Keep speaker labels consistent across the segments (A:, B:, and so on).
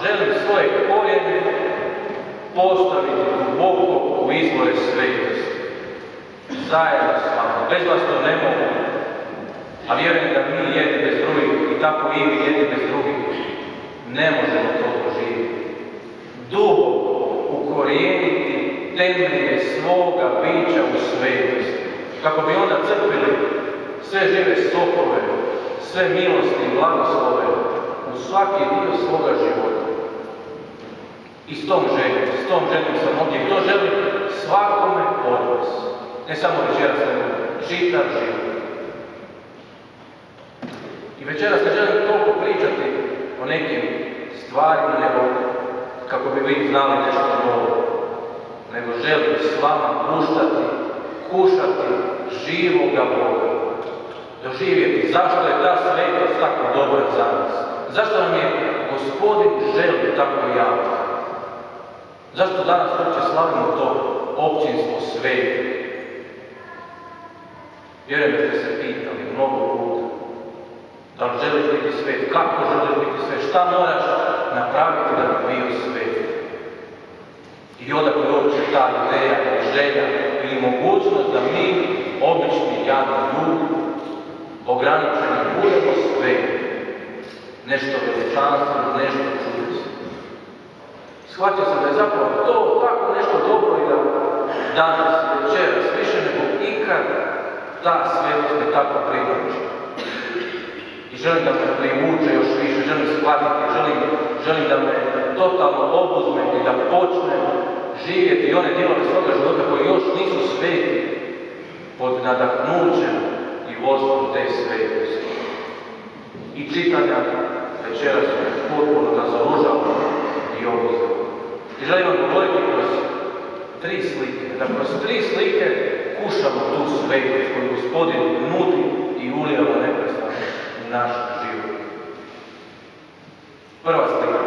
A: želim svoje korijene postaviti duboko u izvore svetosti. Zajedno s vama. Bez vas to ne mogu. A vjerujem da mi jedni bez drugih i tako i vi jedni bez drugih ne možemo to doživjeti. Duboko ukorijeniti temelje svoga bića u svetosti. Kako bi onda crpili sve žive sokove, sve milosti i blagoslove u svaki dio svoga života. I s tom željom sam ovdje i to želim svakome od vas. Ne samo večeras, nego čitav život. I večeras ne želim toliko pričati o nekim stvarima, nego kako bi vi znali nešto novo. Nego želim s vama kušati živoga Boga. Doživjeti zašto je ta svetost tako dobra za nas. Zašto nam je Gospodin želi tako jako. Zašto danas uopće slavimo to općinstvo sveti? Vjerujem da ste se pitali mnogo puta. Da li želiš biti svet? Kako želiš biti svet? Šta moraš napraviti da bi bio svet? I odakle uopće ta ideja ili želja ili mogućnost da mi, obični jadni ljudi, ograničeni, budemo sveti. Nešto veličanstveno, nešto čudesno. Shvatio sam da je zapravo to tako nešto dobro i da danas, večeras, više nego ikad, ta svetost me tako privlači. I želim da me privuče još više, želim shvatiti, želim da me totalno obuzme i da počnem živjeti i one dijelove svoga života koji još nisu sveti pod nadahnućem i vodstvom te svetosti. I čitanja večeras me potpuno razoružalo i obuzelo. I želim vam govoriti kroz 3 slike, da kroz 3 slike kušamo tu svetost koju Gospodin nudi i ulijeva neprestano u naš život. Prva slika.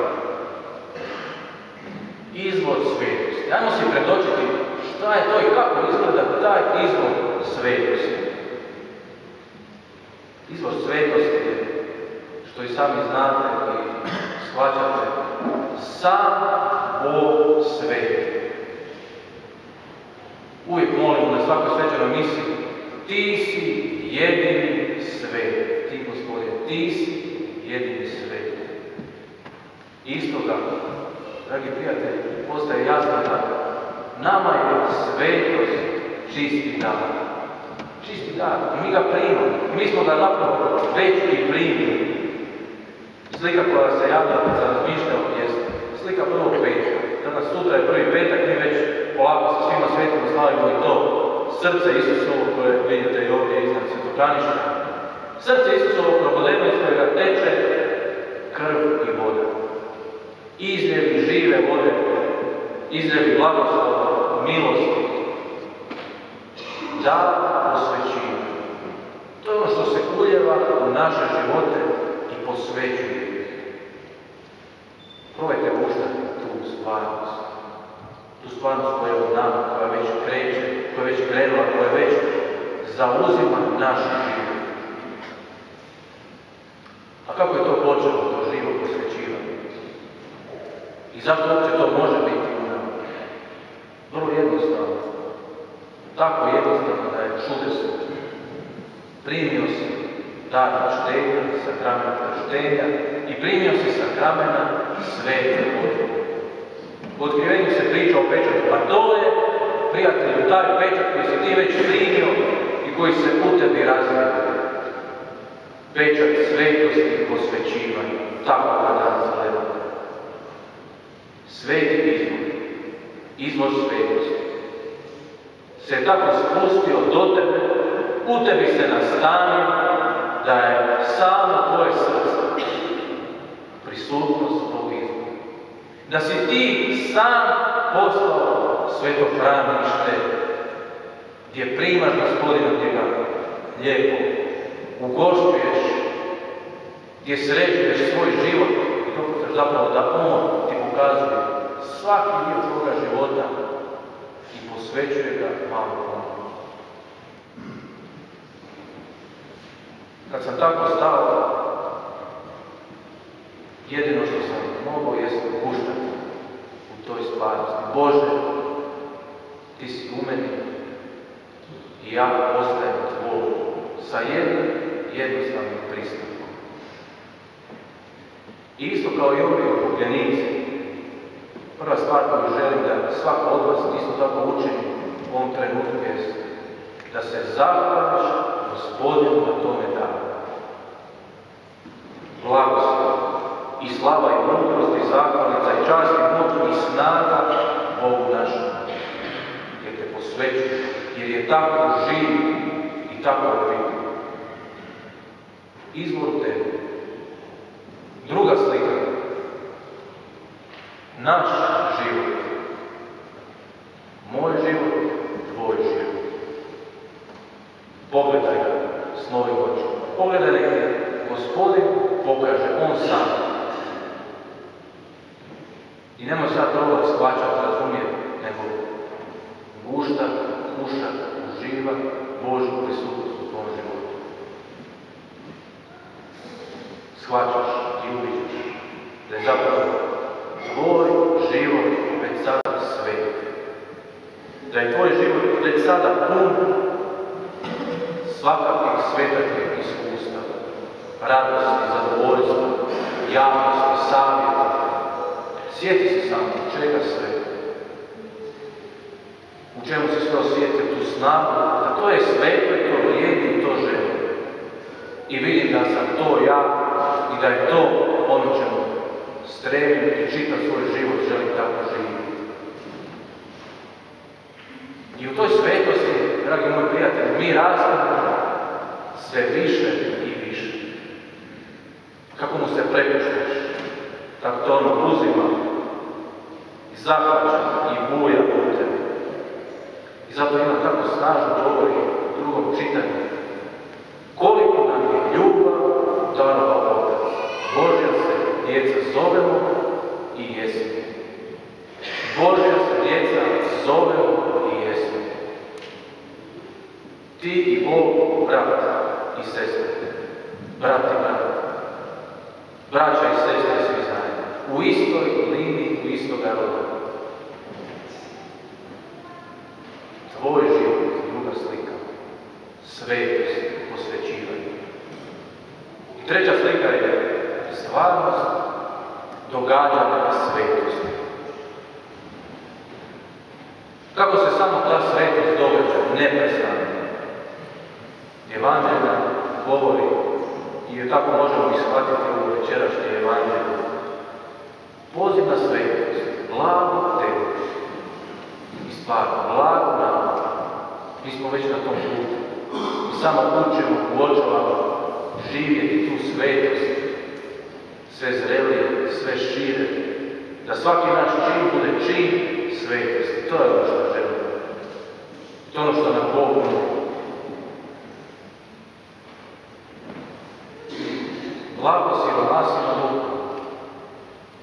A: Izvor svetosti. Ajmo si predočiti šta je to i kako izgleda taj izvor svetosti. Izvor svetosti je, što i sami znate i shvaćate, sam Bog sveti. Uvijek molimo na svakoj svečanoj misiji, ti si jedini sveti. Ti, Gospodine, ti si jedini sveti. Isto tako, dragi prijatelji, postaje jasno da nama je svetost čisti dar. Čisti dar. I mi ga primamo. Mi smo ga zapravo već i primili. Slika koja se javlja kad sam razmišljao je slika prvog petka. Danas sutra je prvi petak, mi već polako sa svima svetima slavimo i to srce Isusovo koje vidite i ovdje iznad svetokraništa. Srce Isusovo krovodeno iz kojega teče krv i voda. Izljevi žive vode, izljevi blagoslova, milosti, dar posvećivanja. To je ono što se uljeva u naše živote i posvećuje. Probajte puštati tu stvarnost. Tu stvarnost koja je u nama, koja već kreće, koja je već krenula, koja već zauzima naš život. A kako je to počelo, to živo posvećivanje? I zašto uopće to može biti u nama? Vrlo jednostavno. Tako jednostavno da je čudesno. Primio si dar krštenja, sakramena krštenja i primio si sakramena svete vode. U otkrivenju se priča o pečatu, a to je, prijatelju, taj pečat koji si ti već primio i koji se u tebi razvija. Pečat svetosti i posvećivanja. Tako ga danas gledamo. Sveti izvor svetosti, se tako spustio do tebe, u tebi se nastanio, da je samo tvoje srce prisutnost tog izvora. Da si ti sam postao svetohranište, gdje primaš Gospodina, gdje ga lijepo ugošćuješ, gdje sređuješ svoj život i dopuštaš zapravo da On ti pokazuje svaki dio tvoga života i posvećuje ga malo Bogu. Kad sam tako stao, jedino što sam mogao jest guštati u toj stvarnosti. Bože, ti si u meni i ja ostajem tvoj sa jednim jednostavnim pristankom. I isto kao i ovi okupljenici, prva stvar koju želim da svako od vas isto tako učini u ovom trenutku jest da se zahvališ Gospodinu na tome danu. Blagoslov i slava i mudrost i zahvalica i čast i moć i snaga Bogu našem, jer te posvećuje, jer je tako živ i tako vidio. Izvor tebe. Druga slika. Naš život. Moj život, tvoj život. Pogledaj ga s novim očima. Pogledaj nek ti Gospodin pokaže, on sam. I nemoj sad probati shvaćati, razumijeti, nego guštat, kušat, uživat Božju prisutnost u tvom životu. Shvaćaš i uviđaš da je zapravo tvoj život već sada svet. Da je tvoj život već sada pun svakakvih svetakvih iskustava, radosti, zadovoljstva, javnosti, savjeta. Sjeti se samo čega sve. U čemu si sve osjetio tu snagu, da to je sveto i to vrijedi i to želim. I vidim da sam to ja i da je to ono čemu stremim i čitav svoj život želim tako živjeti. I u toj svetosti, dragi moji prijatelji, mi rastemo sve više i više. Kako mu se prepuštaš, tako to ono uzima i zahvaća i buja u tebi. I zato ima tako snažno govori u drugom čitanju. Koliko nam je ljubav darovao Otac. Božja se djeca zovemo i jesmo. Božja se djeca zovemo i jesmo. Ti i Bog, brat i sestre. Brat i brat. Braća i sestre svi zajedno. U istoj liniji, u istoga roda. Tvoj život, druga slika. Svetost, posvećivanje. I treća slika je stvarnost događanja svetosti. Kako se samo ta svetost događa neprestano? Evanđelje govori i tako možemo ishvatiti u večerašnje evanđelje. Poziv na svetost, blago tebi. I stvarno, blago nam. Mi smo već na tom putu. I samo učimo, uočavamo živjeti tu svetost. Sve zrelije, sve šire. Da svaki naš čin bude čin svetosti. To je ono što želimo. To je ono što nam Bog nudi. Blago siromasima duha,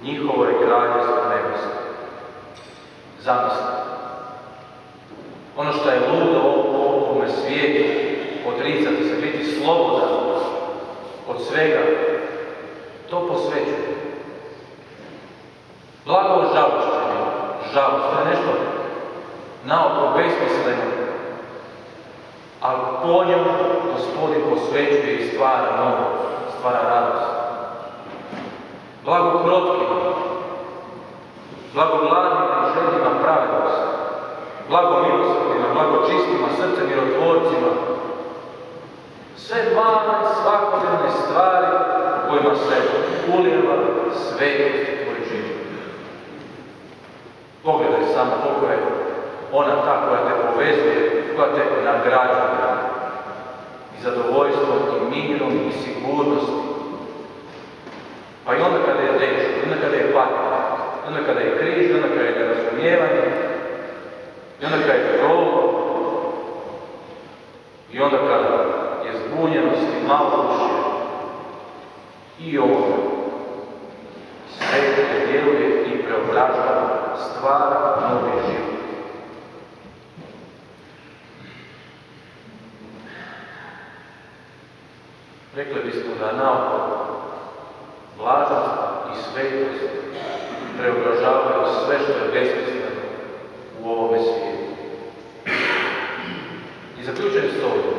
A: njihovo je kraljevstvo nebesko. Zamislite. Ono što je ludo u ovome svijetu, odricati se, biti slobodan od svega, to posvećuje. Blago žalošćenje, žalost, to je nešto naoko besmisleno, ali po njemu Gospodin posvećuje i stvara novo, stvara radost. Blago krotkima, blago gladnima i željima pravednosti, blago milosrdnima, blago čistima, srcem mirotvorcima. Sve male svakodnevne stvari u kojima se ulijeva svetost u tvoj život. Pogledaj samo koliko je ona ta koja te povezuje, koja te nagrađuje i zadovoljstvom i mirom i sigurnosti. Pa i onda kada je teško, i onda kada je patnja, i onda kada je križ, i onda kada je nerazumijevanje, i onda kada je progon, i onda kada je zbunjenost i malodušje, i ovo sve djeluje i preobražava, stvara novi život. Rekli bismo da naoko blaženstva i svetost preobražavaju sve što je besmisleno u ovome svijetu. I zaključujem s ovim.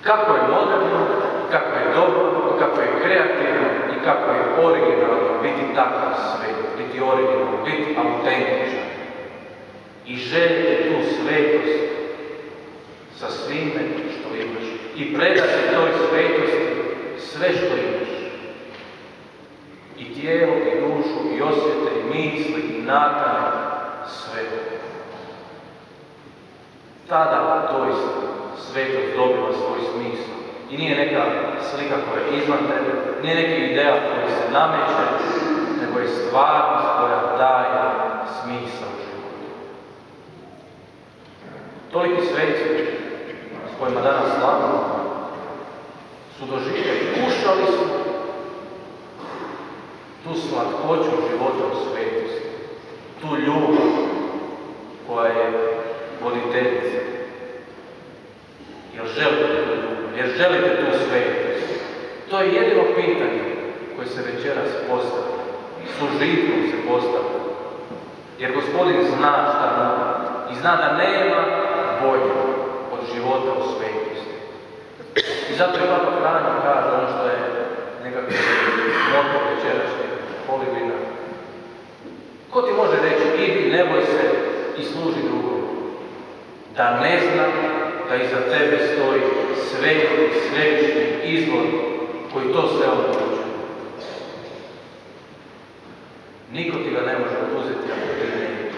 A: Kako je moderno, kako je dobro, kako je kreativno i kako je originalno biti takav svet, biti originalno, biti autentičan. I želite tu svetost sa svime što imaš. I predati toj svetosti sve što imaš. I tijelo, i dušu, i osjete, i misli, i nakane, sve. Tada doista svetost dobiva svoj smisao. I nije neka slika koja je izvan tebe, nije neki ideja koji se nameće, nego je stvarnost koja daje smisao životu. Toliki sveci s kojima danas slavimo su doživjeli, kušali su tu slatkoću života u svetosti, tu ljubav koja je voditeljica. Jer želite tu svetost? To je jedino pitanje koje se večeras postavlja. S užitkom se postavlja. Jer Gospodin zna šta nudi i zna da nema bolje od života u svetosti. I zato i Papa Franjo kaže ono što je nekako moto večerašnjeg Holigvina. Ko ti može reći, idi, ne boj se i služi drugom? Da ne zna da iza tebe stoji sveti, svevišnji izvor koji to sve omogućuje. Niko ti ga ne može oduzeti ako ti ne ideš.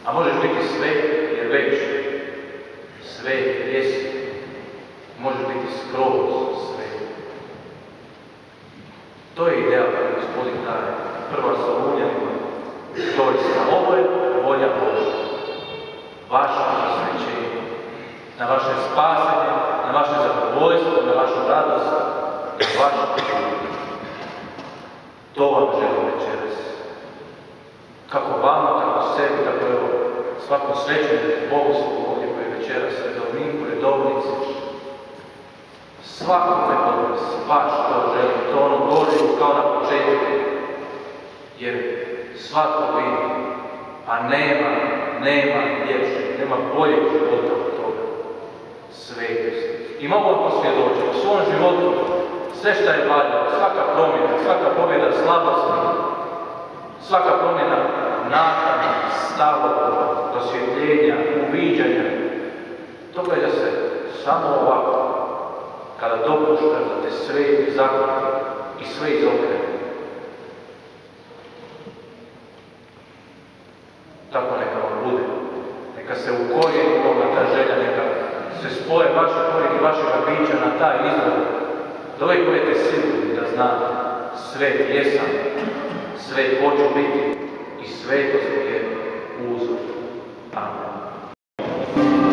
A: A možeš biti svet jer već svet jesi. Možeš biti skroz svet. To je ideja koju Gospodin daje. Prva Solunjanima. Doista, ovo je volja Božja. Vaše osvećenje, na vaše spasenje, na vaše zadovoljstvo, na vašu radost, na vašu život. To vam želim večeras. Kako vama, tako sebi, tako evo svakom svećeniku, Bogoslovu ovdje koji je večeras, redovniku, redovnici. Svakome od vas, baš to želim, to ono govorim kao na početku. Jer svatko vidi, a nema ljepše, nema boljeg života od toga. Svetost. I mogu vam posvjedočiti u svom životu sve što je valjalo, svaka promjena, svaka pobjeda slabosti, svaka promjena nakana, stavova, prosvjetljenja, uviđanja, događa se samo ovako, kada dopuštaš da te sveti zahvati i sve izokrene. Tako neka vam bude. Neka se ukorijeni Boga ta želja, neka se spoje vaše korijeni vašega bića na taj izgled. Da uvijek budete sigurni da znate, svet jesam, svet hoću biti i svetost je uzor. Amen.
B: Thank you.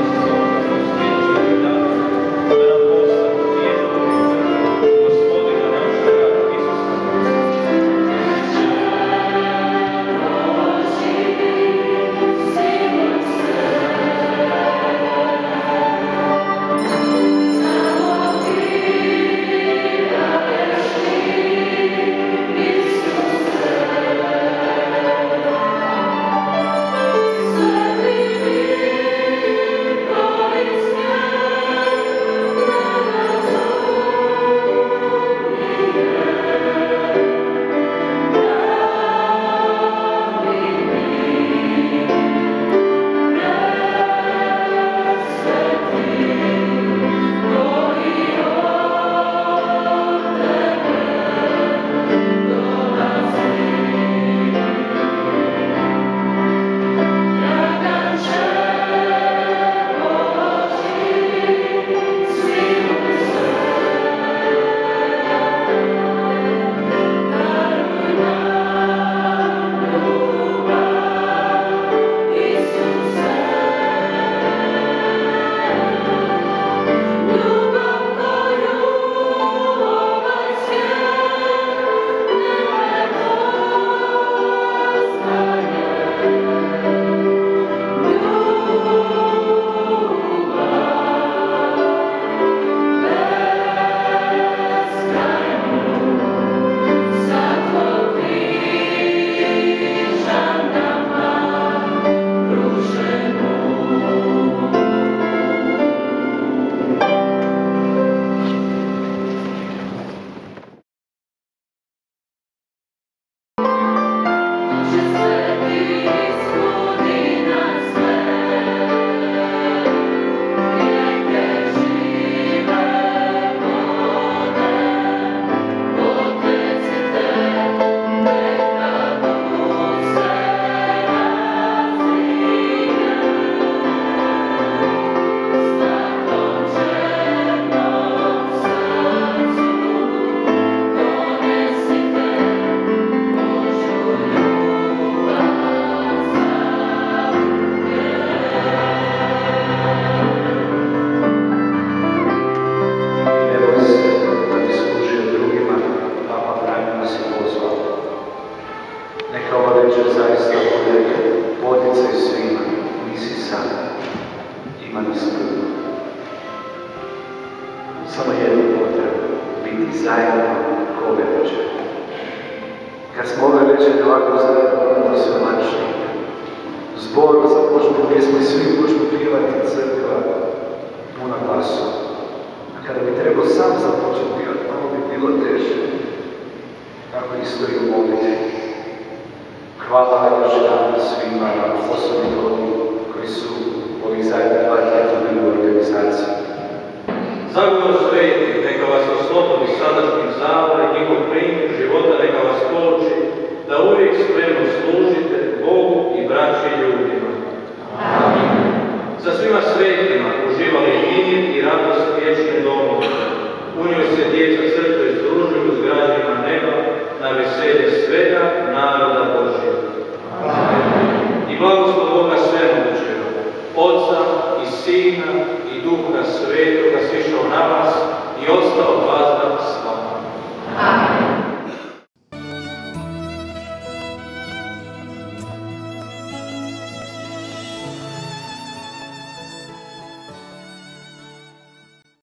B: večer zaista bude poticaj svima. Nisi sam, ima nas puno. Samo jedno potrebno, biti zajedno ove večer. Kad smo ove večer ovako zajedno, onda sve lakše ide. Zbor za Božju pjesmu i svi počnu pjevati crkva puna glasu. A kada bi trebao sam započeti pjevati, malo bi bilo teže. Tako isto i u molitvi. Hvala još jedan svima, osobito oni koji su ovih zadnjih 2 tjedna bili u organizaciji.
A: Zagovor sveti, neka vas oslobodi sadašnjih zavora i njihov primjer života, neka vas pouči da uvijek spremno služite Bogu i braći i ljudima. Amin. Sa svima svetima uživali mir i radost vječne domove. U njoj se djeca crkve združuju s građanima neba na veselje svega naroda Božjeg. Amin. I blagoslov Boga svemogućega, Otca i Sina i Duha Svetoga sišao na vas i ostao vazda s vama. Amin.